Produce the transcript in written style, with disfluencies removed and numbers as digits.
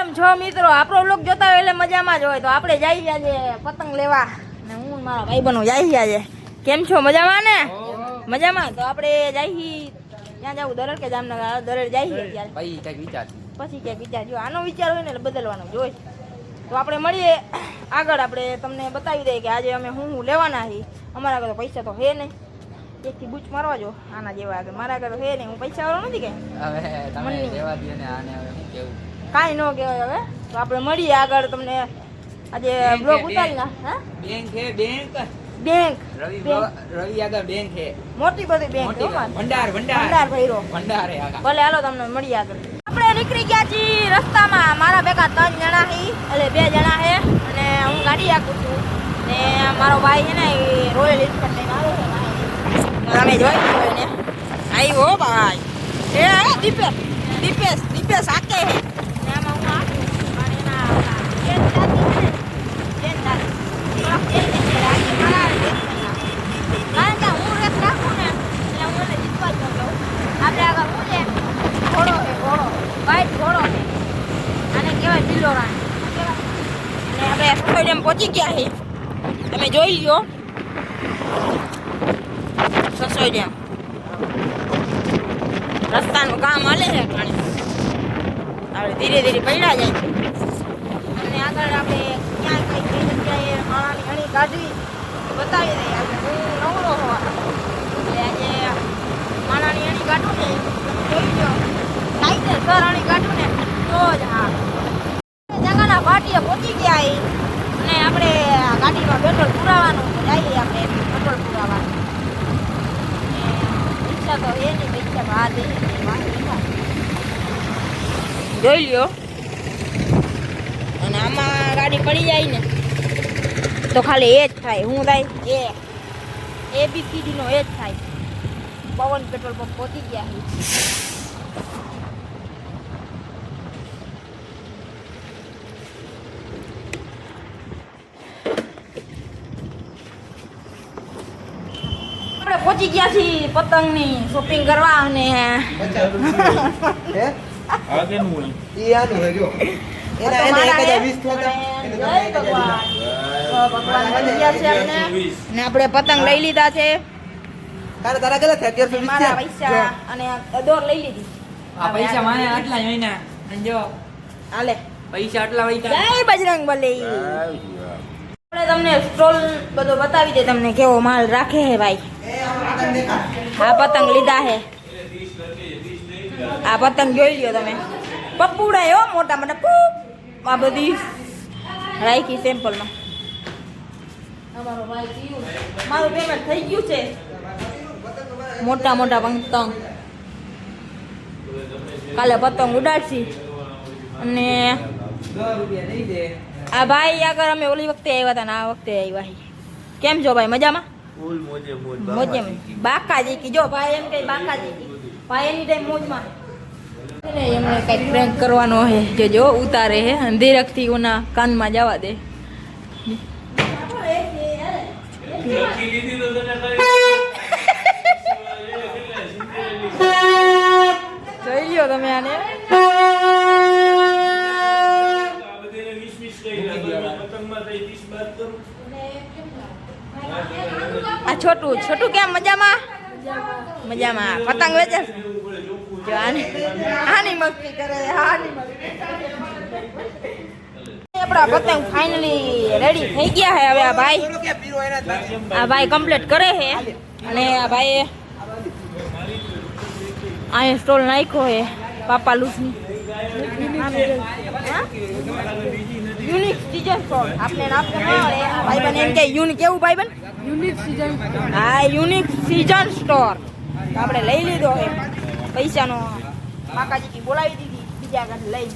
કેમ છો મિત્રો? આપણો વ્લોગ જોતા હોય એટલે મજામાં જ હોય. તો આપણે જઈએ આજે પતંગ લેવા ને હું મારા ભાઈબંધો જઈએ આજે. કેમ છો? મજામાં ને? મજામાં. તો આપણે જઈએ ત્યાં જવું દરડ કે જામનગર? દરડ જઈએ ત્યારે પછી ક્યાંક વિચાર જો આનો વિચાર હોય ને એટલે બદલવાનો જોઈ. તો આપણે મળીએ આગળ. આપણે તમને બતાવી દઈએ કે આજે અમે હું લેવાના છીએ. અમારા આગળ તો પૈસા તો હે નહીં. એકથી બૂચ મારવા જો આના જેવા આગળ. મારા આગળ તો હે નહીં. હું પૈસા વાળો નથી કે કાંઈ ન કહેવાય હવે. તો આપણે મળીએ આગળ. તમને આજે બ્લોગ ઉતારી ના બેંક રવિ આગળ બેંક છે, મોટી બધી બેંક ભંડાર ભૈરો ભલે હાલો તમને મળીએ આગળ. આપણે નીકળી ગયા છીએ રસ્તામાં. મારા ભેગા 3 જણા છે એટલે 2 જણા છે અને હું ગાડી આપું છું ને મારો ભાઈ છે ને એ રોયલ એન્ફિલ્ડ લઈને આવ્યો છે. તમે જોઈ લો એને આવ્યો ભાઈ. એ દીપેશ આકે છે ને આમાં હું આપું અને એના કારણ કે હું રેસ રાખું ને એટલે હું એને જીતવા જ ન દઉં. આપણે આગળ હું છે ઘોડો છે, ઘોડો વ્હાઈટ ઘોડો છે. આને કહેવાય બિલ્લો રાણી. અને આપણે સસોઈ ડેમ પહોંચી ગયા છીએ. તમે જોઈ લો સસોઈ ડેમ. રસ્તાનું કામ હાલે છે ઘણી. આપણે ધીરે ધીરે પડ્યા જાય અને આગળ આપણે ક્યાં કઈ જગ્યાએ માણાની ઘણી કાઢવી બતાવી દઈએ. આપણે હું નવરો હોવા એટલે આજે માણાની અણી કાઢું ને જોઈ લો થાય છે સર અણી કાઢું ને તો જ હા જગાના ભાટીએ પહોંચી ગયા અને આપણે ગાડીમાં પેટ્રોલ પુરાવાનું જઈએ. આપણે પેટ્રોલ પુરાવાનું ઈચ્છા તો એ નહીં પૈસા બહાર દઈએ જોઈ લ્યો. અને આમાં ગાડી પડી જાય ને તો ખાલી એ જ થાય. શું થાય? ABCD નો એ જ થાય. પવન પેટ્રોલ પંપ પહોંચી ગયા છે. આપણે પહોંચી ગયા છીએ પતંગની શોપિંગ કરવા અને આપણે પતંગ લઈ લીધા છે. મારા પૈસા અને દોર લઈ લીધી. આ પૈસા મારે આટલા જ હોય ને જો હાલે પૈસા આટલા હોય. જય બજરંગ બલી. આપણે તમને સ્ટોલ બધો બતાવી દે તમને કેવો માલ રાખે હે ભાઈ. આ પતંગ લીધા હે. આ પતંગ જોઈ લ્યો તમે. પપ્પુડા એવો મોટા મોટા આ બધી રાખી સેમ્પલમાં. મારું પેમેન્ટ થઈ ગયું છે. મોટા મોટા પતંગ કાલે પતંગ ઉડાડશી. અને આ ભાઈ આગળ અમે ઓલી વખતે આવ્યા હતા ને આ વખતે આવ્યા. કેમ છો ભાઈ? મજામાં? મોજે બાકાજી કી જો ભાઈ એમ કઈ બાકાજી કી ભાઈ એની ટાઈમ મોજમાં. એમને કઈક પ્રેન્ક કરવાનો હે જો ઉતારે હે અંધેરક થી ઓના કાનમાં જવા દે. જોઈ લ્યો તમે આને. આ છોટું કેમ? મજામાં? મજામાં. પતંગ વેચે જો આની મસ્તી કરે. આપણા પતંગ ફાઇનલી રેડી થઈ ગયા છે. હવે આ ભાઈ કમ્પ્લીટ કરે છે અને આ ભાઈ અહીંયા સ્ટોલ નાખ્યો છે પાપા લૂસની યુનિક સીઝન સ્ટોર. આપણે નામ ભાઈબંધ એમ કે યુનિક કેવું ભાઈબંધ? Unique season. હા, યુનિક સીઝન સ્ટોર. આપણે લઈ લીધો છે. પૈસાનો કાકાજી બોલાવી દીધી બીજા આગળ લઈ.